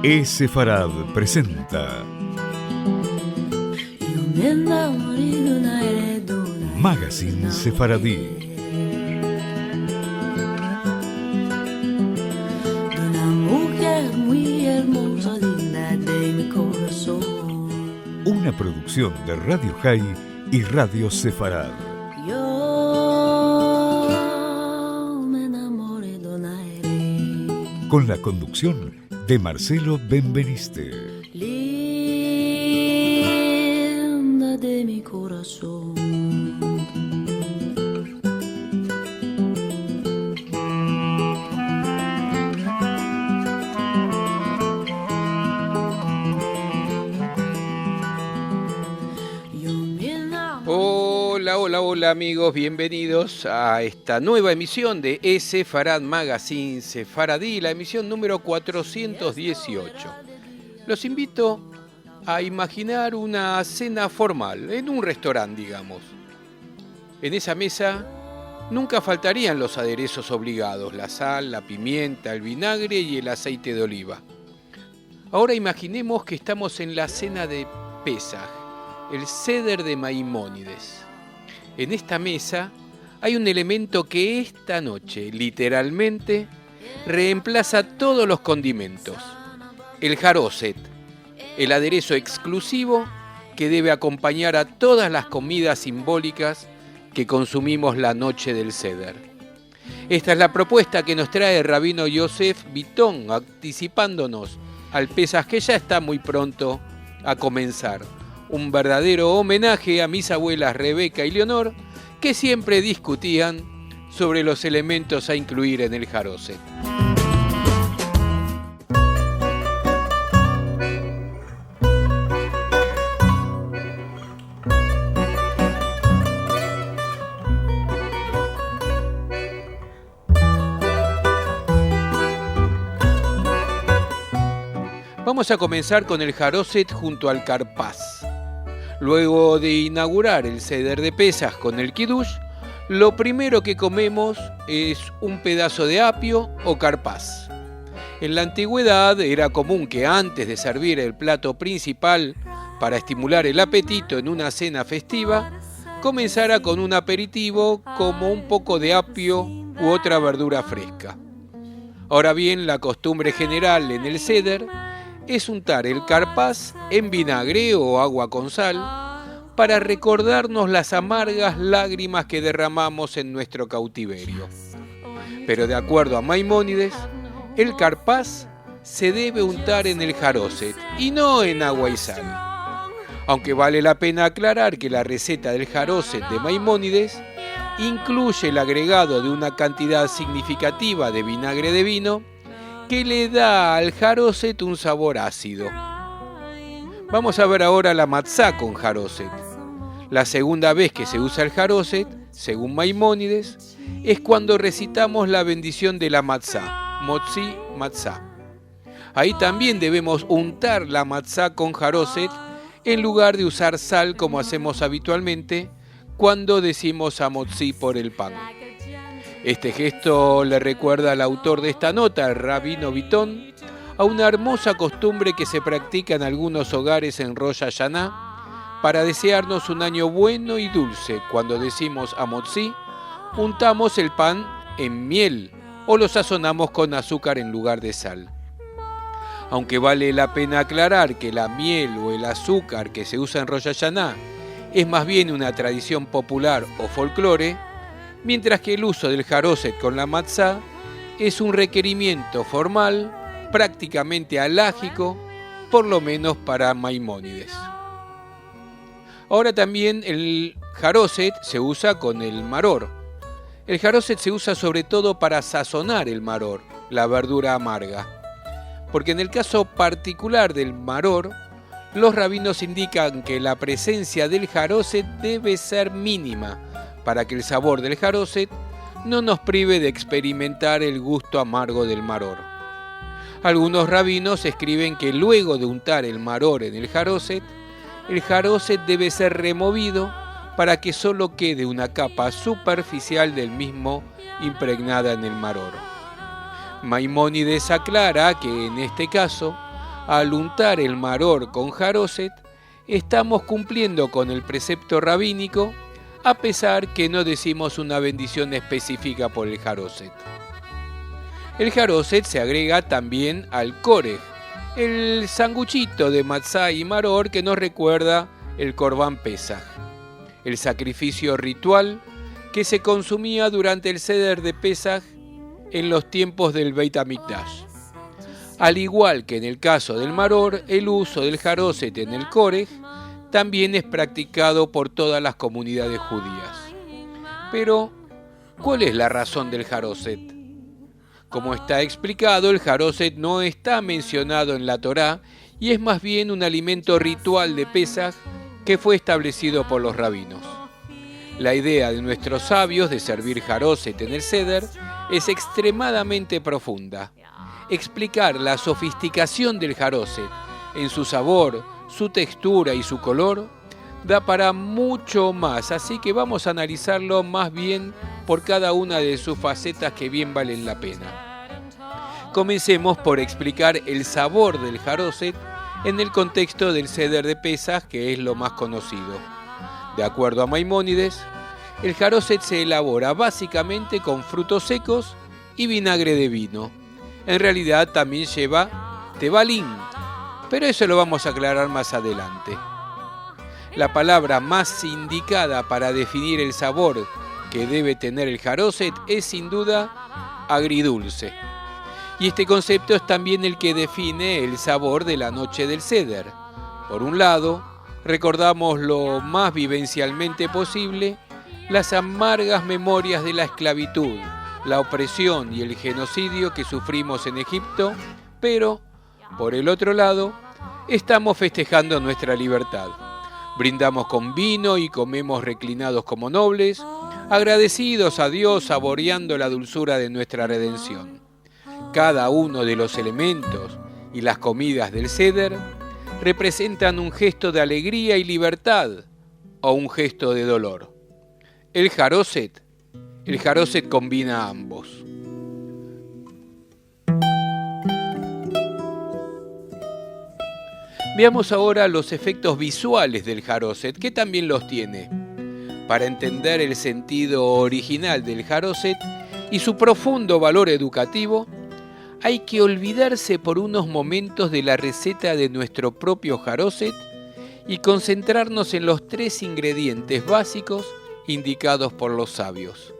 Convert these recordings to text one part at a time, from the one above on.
Sefarad presenta Magazine Sefaradí. Una producción de Radio High y Radio Sefarad. Con la conducción de Marcelo Benveniste. Linda de mi corazón. Hola amigos, bienvenidos a esta nueva emisión de Sefarad Magazine Sefaradí, la emisión número 418. Los invito a imaginar una cena formal, en un restaurante, digamos. En esa mesa nunca faltarían los aderezos obligados, la sal, la pimienta, el vinagre y el aceite de oliva. Ahora imaginemos que estamos en la cena de Pesaj, el Seder de Maimónides. En esta mesa hay un elemento que esta noche, literalmente, reemplaza todos los condimentos. El jaroset, el aderezo exclusivo que debe acompañar a todas las comidas simbólicas que consumimos la noche del Seder. Esta es la propuesta que nos trae el rabino Yosef Bitton, anticipándonos al Pesaj que ya está muy pronto a comenzar. Un verdadero homenaje a mis abuelas Rebeca y Leonor, que siempre discutían sobre los elementos a incluir en el jaroset. Vamos a comenzar con el jaroset junto al carpaz. Luego de inaugurar el Seder de Pesaj con el Kiddush, lo primero que comemos es un pedazo de apio o carpaz. En la antigüedad era común que antes de servir el plato principal para estimular el apetito en una cena festiva, comenzara con un aperitivo como un poco de apio u otra verdura fresca. Ahora bien, la costumbre general en el Seder es untar el carpaz en vinagre o agua con sal para recordarnos las amargas lágrimas que derramamos en nuestro cautiverio. Pero de acuerdo a Maimónides, el carpaz se debe untar en el jaroset y no en agua y sal. Aunque vale la pena aclarar que la receta del jaroset de Maimónides incluye el agregado de una cantidad significativa de vinagre de vino que le da al jaroset un sabor ácido. Vamos a ver ahora la matzá con jaroset. La segunda vez que se usa el jaroset, según Maimónides, es cuando recitamos la bendición de la matzá, motzi matzá. Ahí también debemos untar la matzá con jaroset en lugar de usar sal como hacemos habitualmente cuando decimos amotzi por el pan. Este gesto le recuerda al autor de esta nota, el rabino Bitton, a una hermosa costumbre que se practica en algunos hogares en Rosh Hashaná para desearnos un año bueno y dulce. Cuando decimos amotzi, untamos el pan en miel o lo sazonamos con azúcar en lugar de sal. Aunque vale la pena aclarar que la miel o el azúcar que se usa en Rosh Hashaná es más bien una tradición popular o folclore, mientras que el uso del jaroset con la matzá es un requerimiento formal, prácticamente alágico, por lo menos para Maimónides. Ahora también el jaroset se usa con el maror. El jaroset se usa sobre todo para sazonar el maror, la verdura amarga. Porque en el caso particular del maror, los rabinos indican que la presencia del jaroset debe ser mínima, para que el sabor del jaroset no nos prive de experimentar el gusto amargo del maror. Algunos rabinos escriben que luego de untar el maror en el jaroset debe ser removido para que solo quede una capa superficial del mismo impregnada en el maror. Maimónides aclara que en este caso al untar el maror con jaroset, estamos cumpliendo con el precepto rabínico, a pesar que no decimos una bendición específica por el jaroset. El jaroset se agrega también al korej, el sanguchito de matzá y maror que nos recuerda el Corbán Pesaj, el sacrificio ritual que se consumía durante el Seder de Pesaj en los tiempos del Beit HaMikdash. Al igual que en el caso del maror, el uso del jaroset en el korej también es practicado por todas las comunidades judías. Pero, ¿cuál es la razón del jaroset? Como está explicado, el jaroset no está mencionado en la Torá y es más bien un alimento ritual de Pesaj que fue establecido por los rabinos. La idea de nuestros sabios de servir jaroset en el Seder es extremadamente profunda. Explicar la sofisticación del jaroset en su sabor, su textura y su color da para mucho más, así que vamos a analizarlo más bien por cada una de sus facetas que bien valen la pena. Comencemos por explicar el sabor del jaroset en el contexto del Seder de Pesaj, que es lo más conocido. De acuerdo a Maimónides, el jaroset se elabora básicamente con frutos secos y vinagre de vino. En realidad también lleva tebalín, pero eso lo vamos a aclarar más adelante. La palabra más indicada para definir el sabor que debe tener el jaroset es sin duda agridulce. Y este concepto es también el que define el sabor de la noche del Seder. Por un lado, recordamos lo más vivencialmente posible las amargas memorias de la esclavitud, la opresión y el genocidio que sufrimos en Egipto, pero, por el otro lado, estamos festejando nuestra libertad. Brindamos con vino y comemos reclinados como nobles, agradecidos a Dios saboreando la dulzura de nuestra redención. Cada uno de los elementos y las comidas del Seder representan un gesto de alegría y libertad o un gesto de dolor. El jaroset combina ambos. Veamos ahora los efectos visuales del jaroset, que también los tiene. Para entender el sentido original del jaroset y su profundo valor educativo, hay que olvidarse por unos momentos de la receta de nuestro propio jaroset y concentrarnos en los 3 ingredientes básicos indicados por los sabios.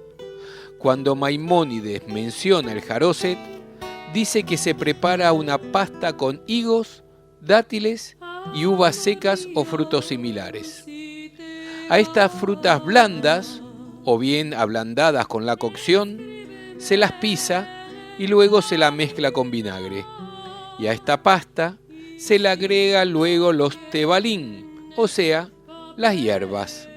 Cuando Maimónides menciona el jaroset, dice que se prepara una pasta con higos, dátiles y uvas secas o frutos similares. A estas frutas blandas, o bien ablandadas con la cocción, se las pisa y luego se la mezcla con vinagre. Y a esta pasta se le agrega luego los tebalín, o sea, las hierbas.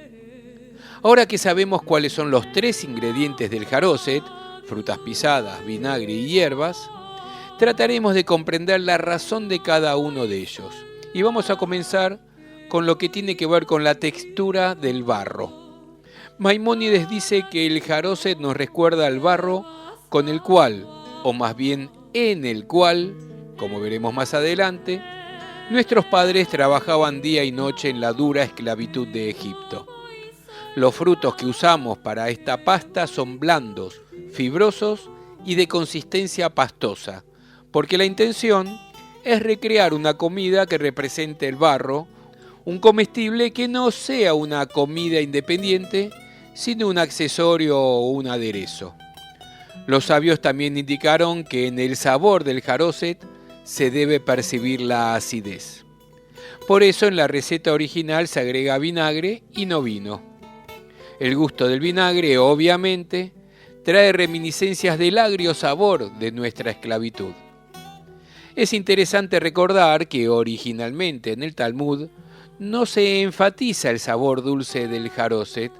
Ahora que sabemos cuáles son los 3 ingredientes del jaroset, frutas pisadas, vinagre y hierbas, trataremos de comprender la razón de cada uno de ellos. Y vamos a comenzar con lo que tiene que ver con la textura del barro. Maimónides dice que el jaroset nos recuerda al barro con el cual, o más bien en el cual, como veremos más adelante, nuestros padres trabajaban día y noche en la dura esclavitud de Egipto. Los frutos que usamos para esta pasta son blandos, fibrosos y de consistencia pastosa, porque la intención es recrear una comida que represente el barro, un comestible que no sea una comida independiente, sino un accesorio o un aderezo. Los sabios también indicaron que en el sabor del jaroset se debe percibir la acidez. Por eso en la receta original se agrega vinagre y no vino. El gusto del vinagre, obviamente, trae reminiscencias del agrio sabor de nuestra esclavitud. Es interesante recordar que originalmente en el Talmud no se enfatiza el sabor dulce del jaroset,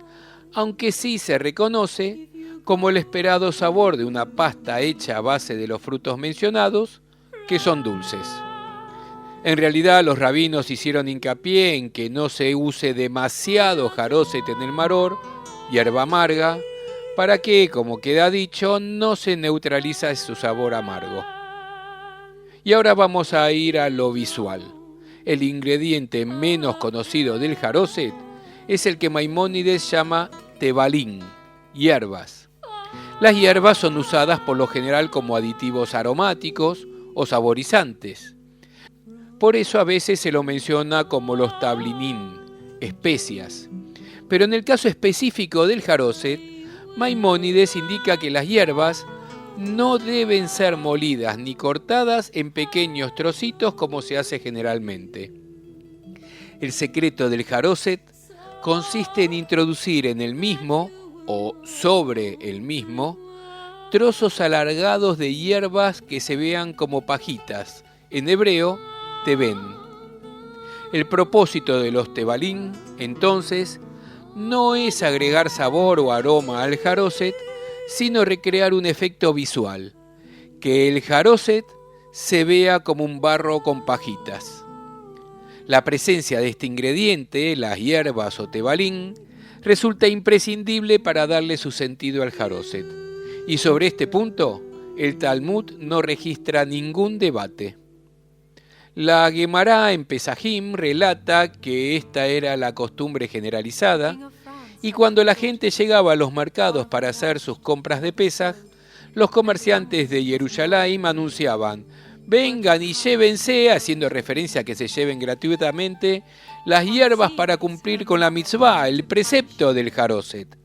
aunque sí se reconoce como el esperado sabor de una pasta hecha a base de los frutos mencionados, que son dulces. En realidad, los rabinos hicieron hincapié en que no se use demasiado jaroset en el maror, hierba amarga, para que, como queda dicho, no se neutralice su sabor amargo. Y ahora vamos a ir a lo visual. El ingrediente menos conocido del jaroset es el que Maimónides llama tebalín, hierbas. Las hierbas son usadas por lo general como aditivos aromáticos o saborizantes. Por eso a veces se lo menciona como los tablinín, especias. Pero en el caso específico del jaroset, Maimónides indica que las hierbas no deben ser molidas ni cortadas en pequeños trocitos como se hace generalmente. El secreto del jaroset consiste en introducir en el mismo, o sobre el mismo, trozos alargados de hierbas que se vean como pajitas, en hebreo, tebén. El propósito de los tebalín, entonces, no es agregar sabor o aroma al jaroset, sino recrear un efecto visual, que el jaroset se vea como un barro con pajitas. La presencia de este ingrediente, las hierbas o tebalín, resulta imprescindible para darle su sentido al jaroset. Y sobre este punto, el Talmud no registra ningún debate. La Guemará en Pesajim relata que esta era la costumbre generalizada, y cuando la gente llegaba a los mercados para hacer sus compras de Pesaj, los comerciantes de Jerusalén anunciaban: vengan y llévense, haciendo referencia a que se lleven gratuitamente, las hierbas para cumplir con la mitzvah, el precepto del jaroset.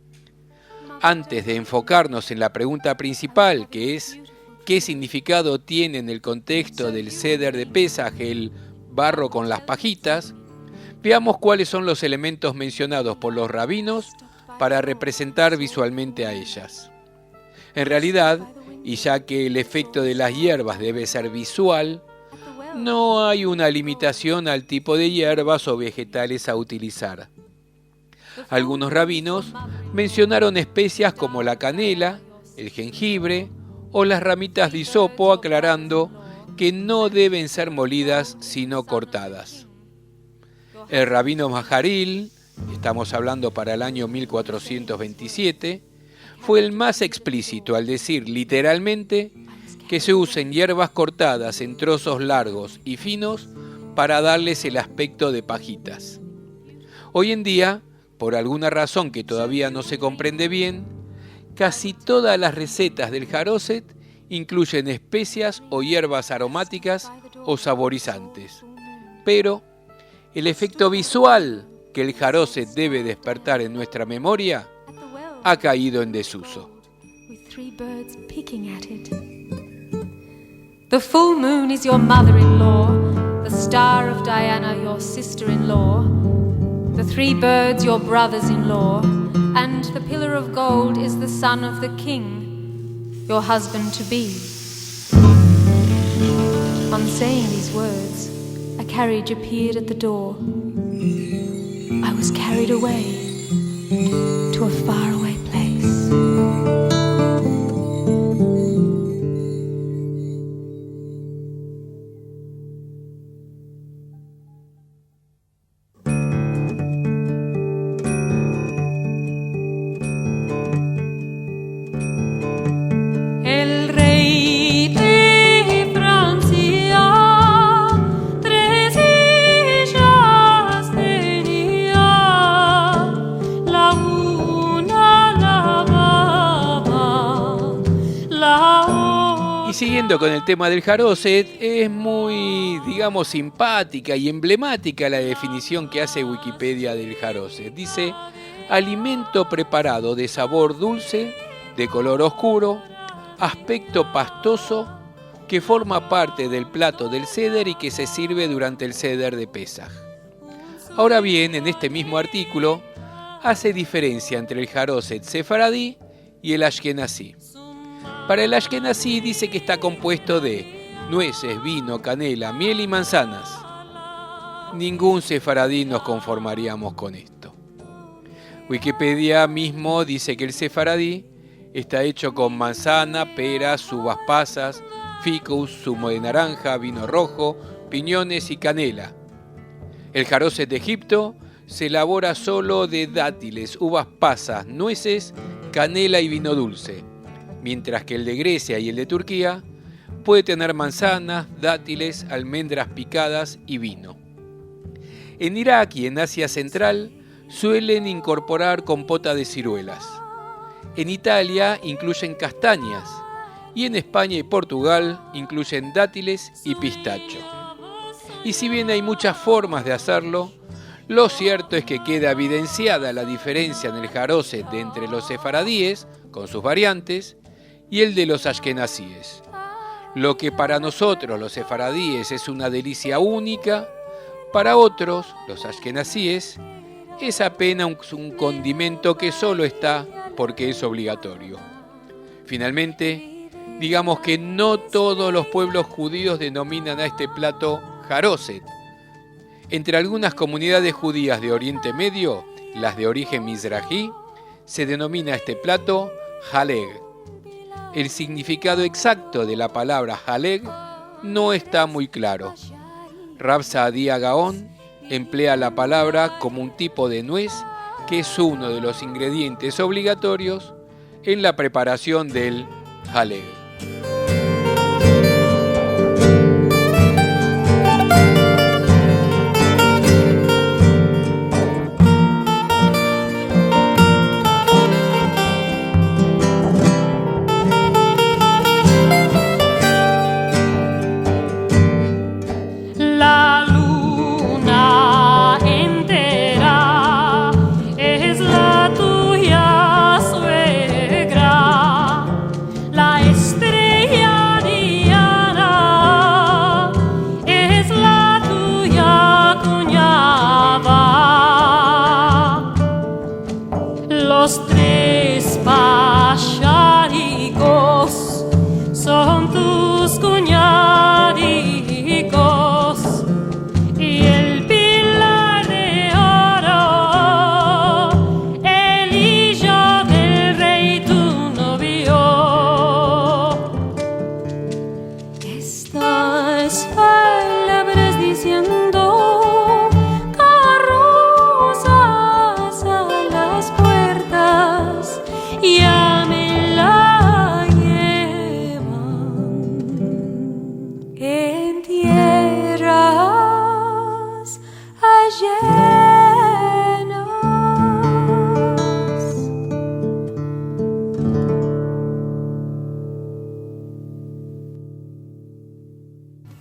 Antes de enfocarnos en la pregunta principal, que es ¿qué significado tiene en el contexto del Seder de Pesaj el barro con las pajitas?, veamos cuáles son los elementos mencionados por los rabinos para representar visualmente a ellas. En realidad, y ya que el efecto de las hierbas debe ser visual, no hay una limitación al tipo de hierbas o vegetales a utilizar. Algunos rabinos mencionaron especias como la canela, el jengibre o las ramitas de hisopo, aclarando que no deben ser molidas sino cortadas. El rabino Maharil, estamos hablando para el año 1427, fue el más explícito al decir literalmente que se usen hierbas cortadas en trozos largos y finos para darles el aspecto de pajitas. Hoy en día, por alguna razón que todavía no se comprende bien, casi todas las recetas del jaroset incluyen especias o hierbas aromáticas o saborizantes. Pero el efecto visual que el jaroset debe despertar en nuestra memoria ha caído en desuso. The full moon is your mother-in-law, the star of Diana your sister-in-law, the three birds your brothers-in-law, and the pillar of gold is the son of the king, your husband-to-be. On saying these words, a carriage appeared at the door. I was carried away to a faraway place. Siguiendo con el tema del jaroset, es muy, simpática y emblemática la definición que hace Wikipedia del jaroset. Dice: alimento preparado de sabor dulce, de color oscuro, aspecto pastoso, que forma parte del plato del Seder y que se sirve durante el Seder de Pesaj. Ahora bien, en este mismo artículo hace diferencia entre el jaroset sefaradí y el ashkenazí. Para el ashkenazí dice que está compuesto de nueces, vino, canela, miel y manzanas. Ningún sefaradí nos conformaríamos con esto. Wikipedia mismo dice que el sefaradí está hecho con manzana, peras, uvas pasas, ficus, zumo de naranja, vino rojo, piñones y canela. El jaroset de Egipto se elabora solo de dátiles, uvas pasas, nueces, canela y vino dulce, mientras que el de Grecia y el de Turquía puede tener manzanas, dátiles, almendras picadas y vino. En Irak y en Asia Central suelen incorporar compota de ciruelas. En Italia incluyen castañas y en España y Portugal incluyen dátiles y pistacho. Y si bien hay muchas formas de hacerlo, lo cierto es que queda evidenciada la diferencia en el jaroset de entre los sefaradíes, con sus variantes, y el de los ashkenazíes. Lo que para nosotros los sefaradíes es una delicia única, para otros, los ashkenazíes, es apenas un condimento que solo está porque es obligatorio. Finalmente, digamos que no todos los pueblos judíos denominan a este plato jaroset. Entre algunas comunidades judías de Oriente Medio, las de origen mizrají, se denomina este plato haleg. El significado exacto de la palabra haleg no está muy claro. Rav Saadia Gaon emplea la palabra como un tipo de nuez que es uno de los ingredientes obligatorios en la preparación del haleg.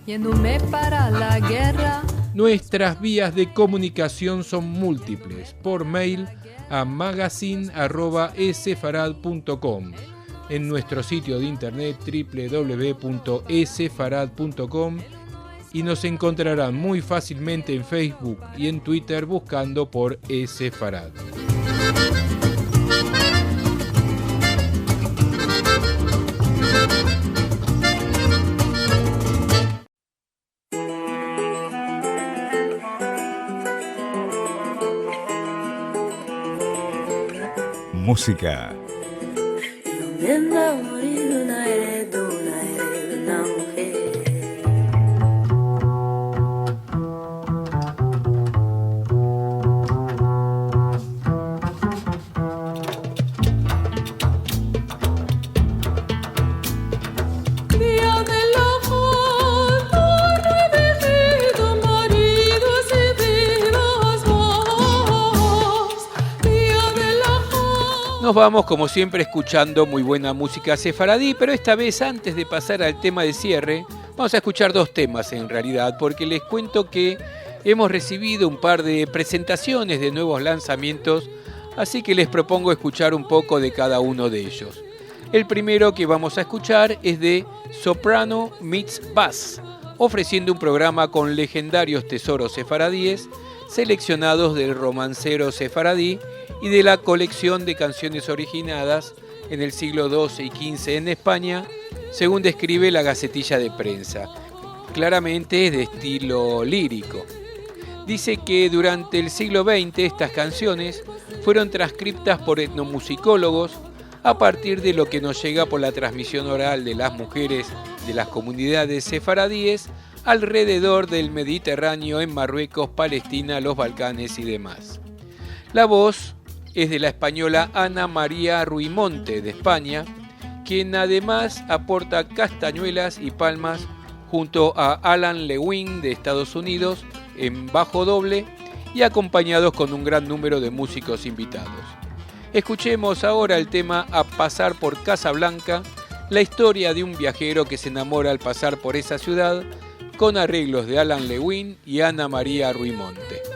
Yéndome para la guerra. Nuestras vías de comunicación son múltiples. Por mail a magazine@esefarad.com, en nuestro sitio de internet www.esefarad.com, y nos encontrarán muy fácilmente en Facebook y en Twitter buscando por Esefarad. Música. Nos vamos como siempre escuchando muy buena música sefaradí, pero esta vez antes de pasar al tema de cierre, vamos a escuchar dos temas en realidad, porque les cuento que hemos recibido un par de presentaciones de nuevos lanzamientos, así que les propongo escuchar un poco de cada uno de ellos. El primero que vamos a escuchar es de Soprano Meets Bass, ofreciendo un programa con legendarios tesoros sefaradíes seleccionados del romancero sefaradí y de la colección de canciones originadas en el siglo XII y XV en España, según describe la Gacetilla de Prensa. Claramente es de estilo lírico. Dice que durante el siglo XX estas canciones fueron transcriptas por etnomusicólogos a partir de lo que nos llega por la transmisión oral de las mujeres de las comunidades sefaradíes alrededor del Mediterráneo, en Marruecos, Palestina, los Balcanes y demás. La voz es de la española Ana María Ruimonte, de España, quien además aporta castañuelas y palmas junto a Alan Lewin de Estados Unidos en bajo doble y acompañados con un gran número de músicos invitados. Escuchemos ahora el tema A pasar por Casablanca, la historia de un viajero que se enamora al pasar por esa ciudad, con arreglos de Alan Lewin y Ana María Ruimonte.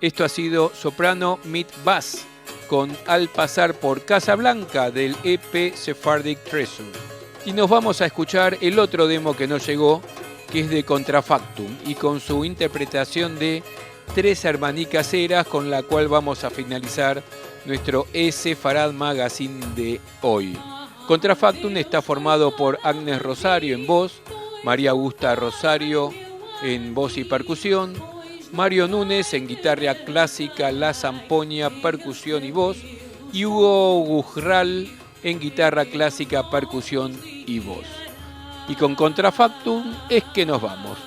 Esto ha sido Soprano Meet Bass con Al pasar por Casablanca del EP Sephardic Treasure. Y nos vamos a escuchar el otro demo que nos llegó, que es de Contrafactum, y con su interpretación de Tres Hermanicas Eras, con la cual vamos a finalizar nuestro Sefarad Magazine de hoy. Contrafactum está formado por Agnes Rosario en voz, María Augusta Rosario en voz y percusión, Mario Núñez en guitarra clásica, la zampoña, percusión y voz, y Hugo Gujral en guitarra clásica, percusión y voz. Y con Contrafactum es que nos vamos.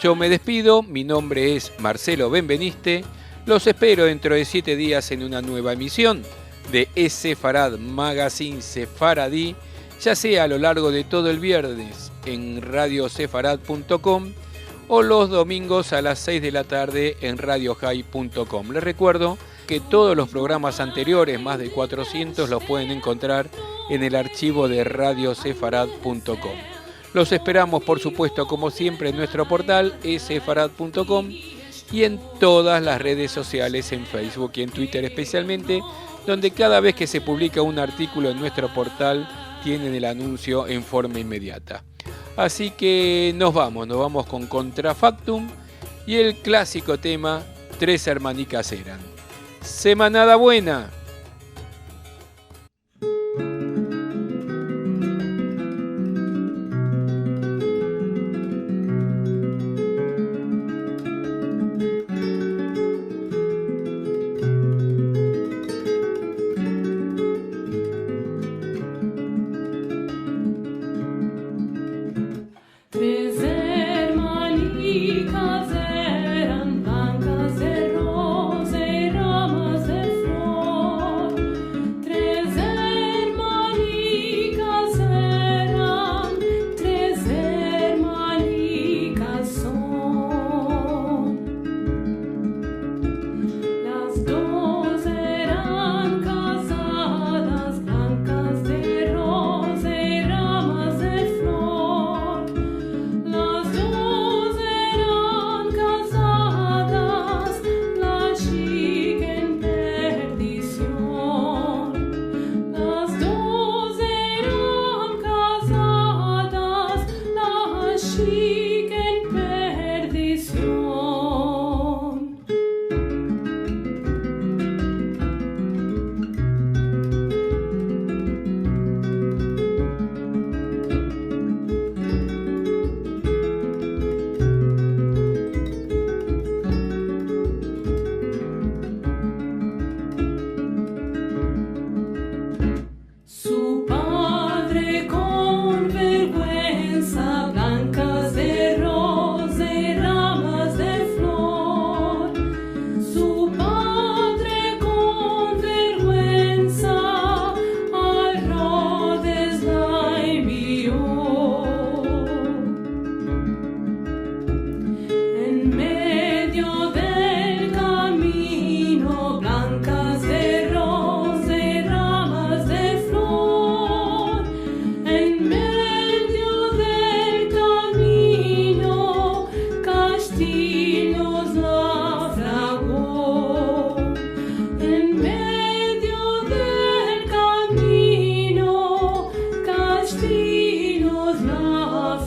Yo me despido, mi nombre es Marcelo Benveniste, los espero dentro de 7 días en una nueva emisión de Sefarad Magazine Sefaradí, ya sea a lo largo de todo el viernes en radiosefarad.com o los domingos a las 6 de la tarde en radiohigh.com. Les recuerdo que todos los programas anteriores, más de 400, los pueden encontrar en el archivo de radiosefarad.com. Los esperamos, por supuesto, como siempre, en nuestro portal sefarad.com y en todas las redes sociales, en Facebook y en Twitter especialmente, donde cada vez que se publica un artículo en nuestro portal tienen el anuncio en forma inmediata. Así que nos vamos con Contrafactum y el clásico tema Tres Hermanicas Eran. Semanada buena.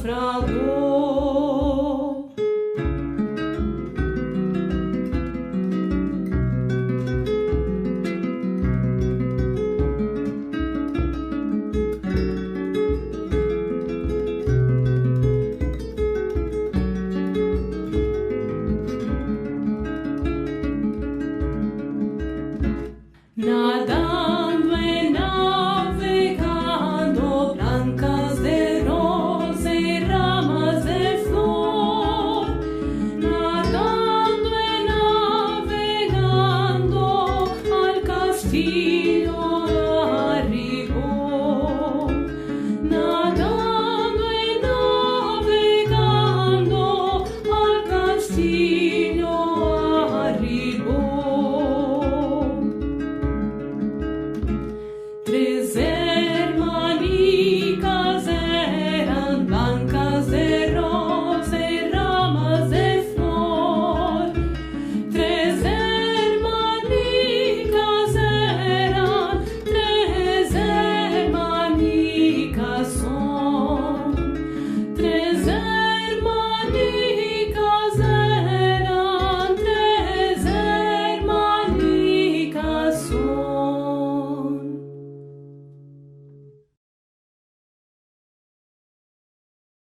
Naufragó.